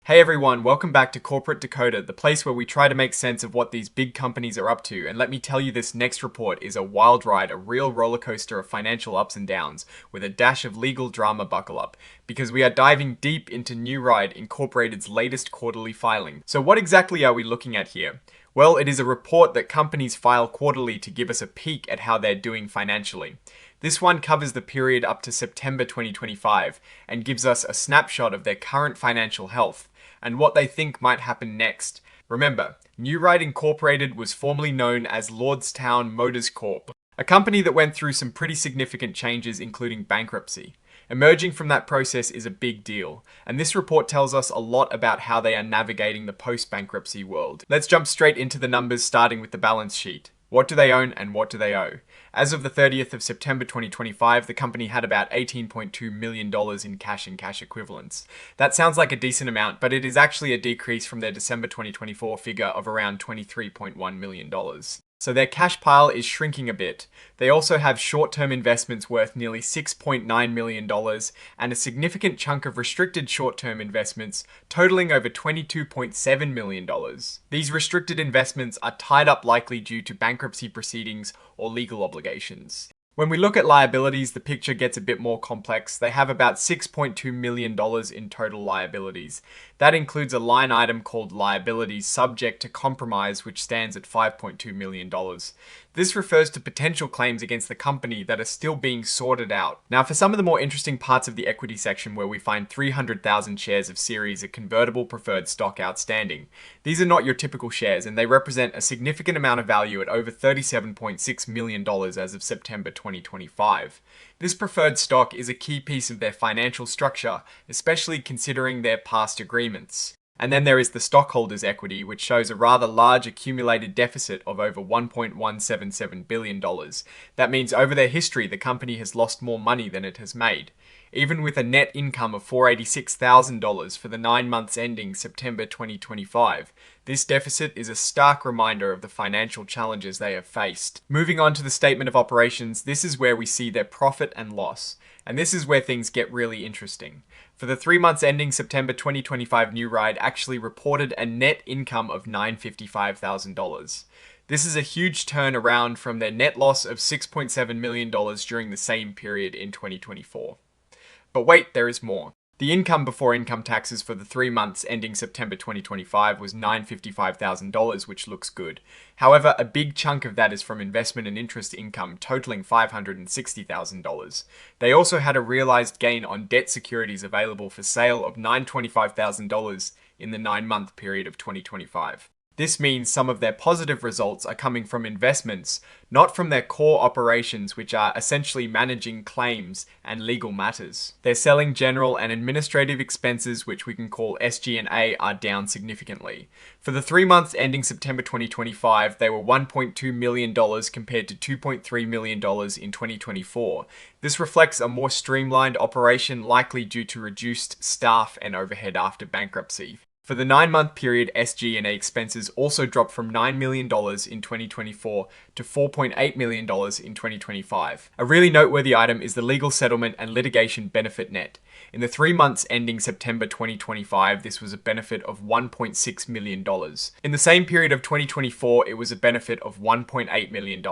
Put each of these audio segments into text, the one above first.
Hey everyone, welcome back to Corporate Dakota, the place where we try to make sense of what these big companies are up to. And let me tell you, this next report is a wild ride, a real roller coaster of financial ups and downs, with a dash of legal drama. Buckle up, because we are diving deep into New Ride Incorporated's latest quarterly filing. So what exactly are we looking at here? Well, it is a report that companies file quarterly to give us a peek at how they're doing financially. This one covers the period up to September 2025 and gives us a snapshot of their current financial health and what they think might happen next. Remember, New Ride Incorporated was formerly known as Lordstown Motors Corp., a company that went through some pretty significant changes, including bankruptcy. Emerging from that process is a big deal, and this report tells us a lot about how they are navigating the post-bankruptcy world. Let's jump straight into the numbers, starting with the balance sheet. What do they own and what do they owe? As of the 30th of September 2025, the company had about $18.2 million in cash and cash equivalents. That sounds like a decent amount, but it is actually a decrease from their December 2024 figure of around $23.1 million. So their cash pile is shrinking a bit. They also have short-term investments worth nearly $6.9 million and a significant chunk of restricted short-term investments totaling over $22.7 million. These restricted investments are tied up likely due to bankruptcy proceedings or legal obligations. When we look at liabilities, the picture gets a bit more complex. They have about $6.2 million in total liabilities. That includes a line item called liabilities subject to compromise, which stands at $5.2 million. This refers to potential claims against the company that are still being sorted out. Now, for some of the more interesting parts of the equity section, where we find 300,000 shares of Series of convertible preferred stock outstanding. These are not your typical shares, and they represent a significant amount of value at over $37.6 million as of September 2025. This preferred stock is a key piece of their financial structure, especially considering their past agreements. And then there is the stockholders' equity, which shows a rather large accumulated deficit of over $1.177 billion. That means over their history, the company has lost more money than it has made. Even with a net income of $486,000 for the 9 months ending September 2025, this deficit is a stark reminder of the financial challenges they have faced. Moving on to the statement of operations, this is where we see their profit and loss. And this is where things get really interesting. For the 3 months ending September 2025, New Ride actually reported a net income of $955,000. This is a huge turnaround from their net loss of $6.7 million during the same period in 2024. But wait, there is more. The income before income taxes for the 3 months ending September 2025 was $955,000, which looks good. However, a big chunk of that is from investment and interest income, totaling $560,000. They also had a realized gain on debt securities available for sale of $925,000 in the 9-month period of 2025. This means some of their positive results are coming from investments, not from their core operations, which are essentially managing claims and legal matters. Their selling, general and administrative expenses, which we can call SG&A, are down significantly. For the 3 months ending September 2025, they were $1.2 million compared to $2.3 million in 2024. This reflects a more streamlined operation, likely due to reduced staff and overhead after bankruptcy. For the 9-month period, SG&A expenses also dropped from $9 million in 2024 to $4.8 million in 2025. A really noteworthy item is the legal settlement and litigation benefit net. In the 3 months ending September 2025, this was a benefit of $1.6 million. In the same period of 2024, it was a benefit of $1.8 million.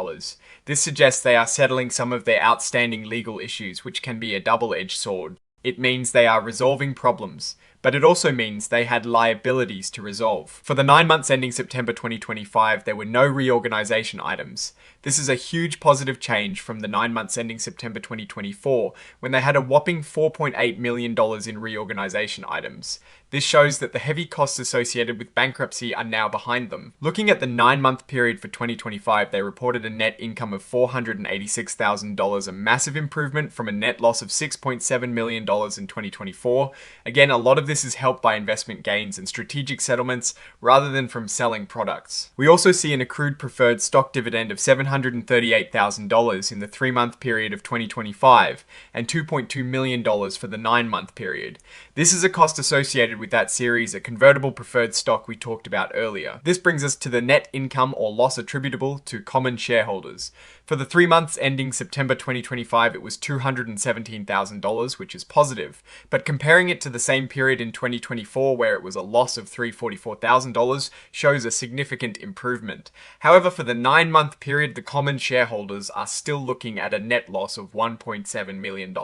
This suggests they are settling some of their outstanding legal issues, which can be a double-edged sword. It means they are resolving problems, but it also means they had liabilities to resolve. For the 9 months ending September 2025, there were no reorganization items. This is a huge positive change from the 9 months ending September 2024, when they had a whopping $4.8 million in reorganization items. This shows that the heavy costs associated with bankruptcy are now behind them. Looking at the 9-month period for 2025, they reported a net income of $486,000, a massive improvement from a net loss of $6.7 million in 2024. Again, a lot of this is helped by investment gains and strategic settlements rather than from selling products. We also see an accrued preferred stock dividend of $738,000 in the 3-month period of 2025 and $2.2 million for the 9-month period. This is a cost associated with that series of convertible preferred stock we talked about earlier. This brings us to the net income or loss attributable to common shareholders. For the 3 months ending September 2025, it was $217,000, which is positive, but comparing it to the same period in 2024, where it was a loss of $344,000, shows a significant improvement. However, for the 9-month period, the common shareholders are still looking at a net loss of $1.7 million.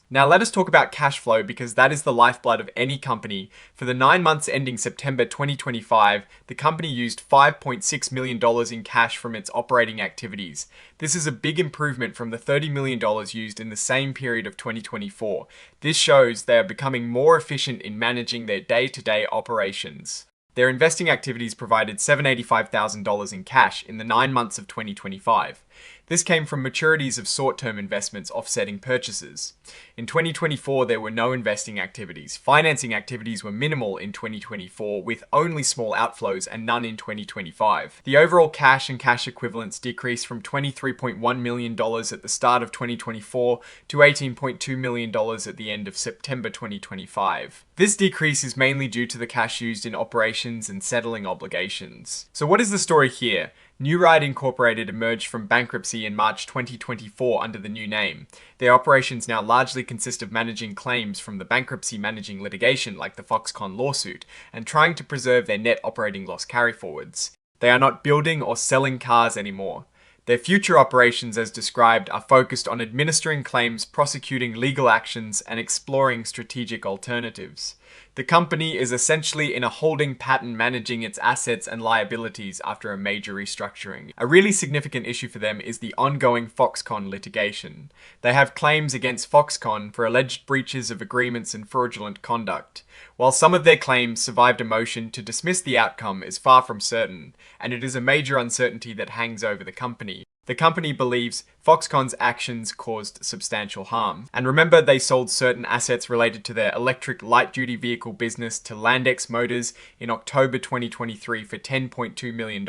Now let us talk about cash flow, because that is the lifeblood of any company. For the 9 months ending September 2025, the company used $5.6 million in cash from its operating activities. This is a big improvement from the $30 million used in the same period of 2024. This shows they are becoming more efficient in managing their day-to-day operations. Their investing activities provided $785,000 in cash in the 9 months of 2025. This came from maturities of short-term investments offsetting purchases. In 2024, there were no investing activities. Financing activities were minimal in 2024, with only small outflows and none in 2025. The overall cash and cash equivalents decreased from $23.1 million at the start of 2024 to $18.2 million at the end of September 2025. This decrease is mainly due to the cash used in operations and settling obligations. So what is the story here? New Ride Incorporated emerged from bankruptcy in March 2024 under the new name. Their operations now largely consist of managing claims from the bankruptcy managing litigation like the Foxconn lawsuit, and trying to preserve their net operating loss carryforwards. They are not building or selling cars anymore. Their future operations, as described, are focused on administering claims, prosecuting legal actions, and exploring strategic alternatives. The company is essentially in a holding pattern, managing its assets and liabilities after a major restructuring. A really significant issue for them is the ongoing Foxconn litigation. They have claims against Foxconn for alleged breaches of agreements and fraudulent conduct. While some of their claims survived a motion to dismiss, the outcome is far from certain, and it is a major uncertainty that hangs over the company. The company believes Foxconn's actions caused substantial harm. And remember, they sold certain assets related to their electric light-duty vehicle business to Landex Motors in October 2023 for $10.2 million.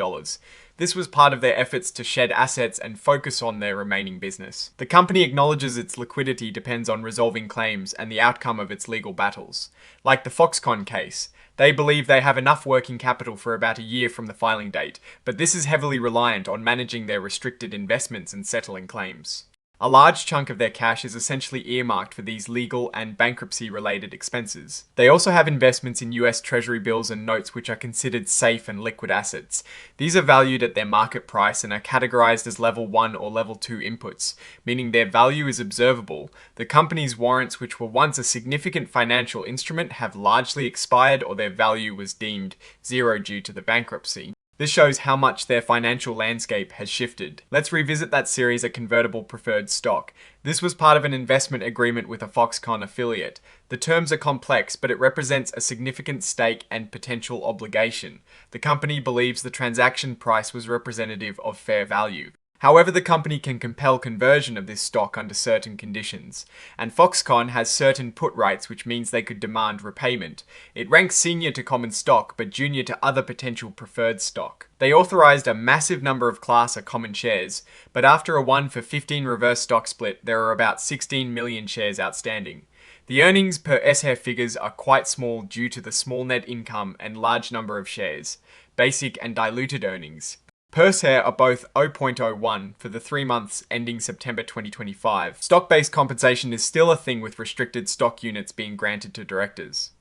This was part of their efforts to shed assets and focus on their remaining business. The company acknowledges its liquidity depends on resolving claims and the outcome of its legal battles. Like the Foxconn case, they believe they have enough working capital for about a year from the filing date, but this is heavily reliant on managing their restricted investments and settling claims. A large chunk of their cash is essentially earmarked for these legal and bankruptcy-related expenses. They also have investments in US Treasury bills and notes, which are considered safe and liquid assets. These are valued at their market price and are categorized as level 1 or level 2 inputs, meaning their value is observable. The company's warrants, which were once a significant financial instrument, have largely expired, or their value was deemed zero due to the bankruptcy. This shows how much their financial landscape has shifted. Let's revisit that series of convertible preferred stock. This was part of an investment agreement with a Foxconn affiliate. The terms are complex, but it represents a significant stake and potential obligation. The company believes the transaction price was representative of fair value. However, the company can compel conversion of this stock under certain conditions, and Foxconn has certain put rights, which means they could demand repayment. It ranks senior to common stock, but junior to other potential preferred stock. They authorized a massive number of Class A common shares, but after a 1-for-15 reverse stock split, there are about 16 million shares outstanding. The earnings per share figures are quite small due to the small net income and large number of shares. Basic and diluted earnings per share are both 0.01 for the 3 months ending September 2025. Stock-based compensation is still a thing, with restricted stock units being granted to directors.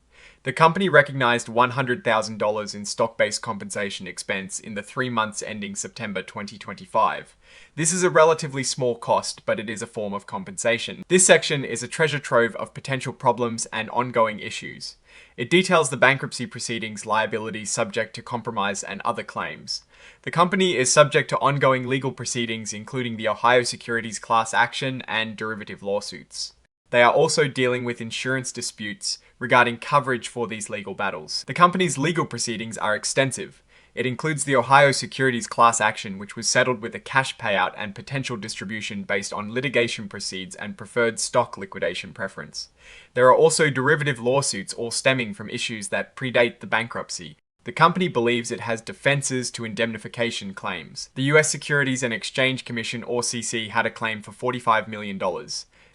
The company recognized $100,000 in stock-based compensation expense in the 3 months ending September 2025. This is a relatively small cost, but it is a form of compensation. This section is a treasure trove of potential problems and ongoing issues. It details the bankruptcy proceedings, liabilities subject to compromise, and other claims. The company is subject to ongoing legal proceedings, including the Ohio Securities class action and derivative lawsuits. They are also dealing with insurance disputes regarding coverage for these legal battles. The company's legal proceedings are extensive. It includes the Ohio Securities class action, which was settled with a cash payout and potential distribution based on litigation proceeds and preferred stock liquidation preference. There are also derivative lawsuits, all stemming from issues that predate the bankruptcy. The company believes it has defenses to indemnification claims. The US Securities and Exchange Commission, or SEC, had a claim for $45 million.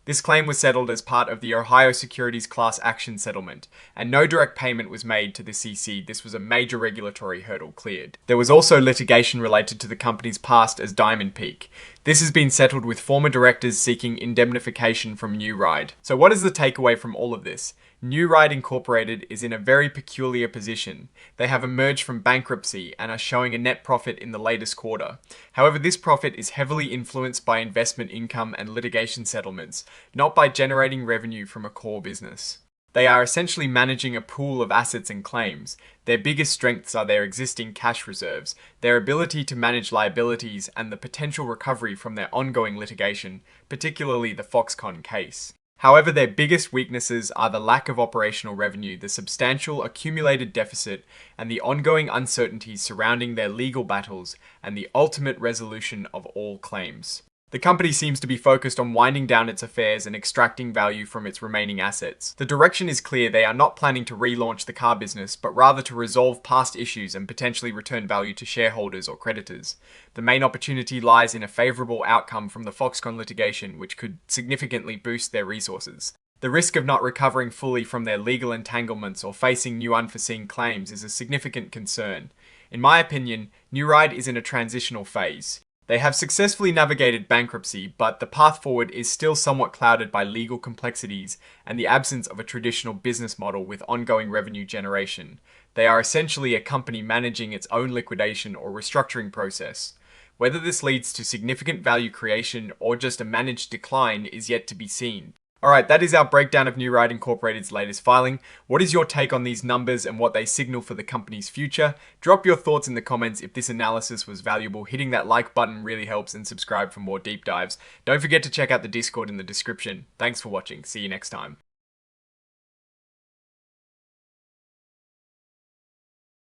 This claim was settled as part of the Ohio Securities class action settlement, and no direct payment was made to the SEC. This was a major regulatory hurdle cleared. There was also litigation related to the company's past as Diamond Peak. This has been settled with former directors seeking indemnification from New Ride. So what is the takeaway from all of this? New Ride Incorporated is in a very peculiar position. They have emerged from bankruptcy and are showing a net profit in the latest quarter. However, this profit is heavily influenced by investment income and litigation settlements, not by generating revenue from a core business. They are essentially managing a pool of assets and claims. Their biggest strengths are their existing cash reserves, their ability to manage liabilities, and the potential recovery from their ongoing litigation, particularly the Foxconn case. However, their biggest weaknesses are the lack of operational revenue, the substantial accumulated deficit, and the ongoing uncertainties surrounding their legal battles and the ultimate resolution of all claims. The company seems to be focused on winding down its affairs and extracting value from its remaining assets. The direction is clear. They are not planning to relaunch the car business, but rather to resolve past issues and potentially return value to shareholders or creditors. The main opportunity lies in a favorable outcome from the Foxconn litigation, which could significantly boost their resources. The risk of not recovering fully from their legal entanglements or facing new unforeseen claims is a significant concern. In my opinion, New Ride is in a transitional phase. They have successfully navigated bankruptcy, but the path forward is still somewhat clouded by legal complexities and the absence of a traditional business model with ongoing revenue generation. They are essentially a company managing its own liquidation or restructuring process. Whether this leads to significant value creation or just a managed decline is yet to be seen. Alright, that is our breakdown of New Ride Incorporated's latest filing. What is your take on these numbers and what they signal for the company's future? Drop your thoughts in the comments. If this analysis was valuable, hitting that like button really helps, and subscribe for more deep dives. Don't forget to check out the Discord in the description. Thanks for watching. See you next time.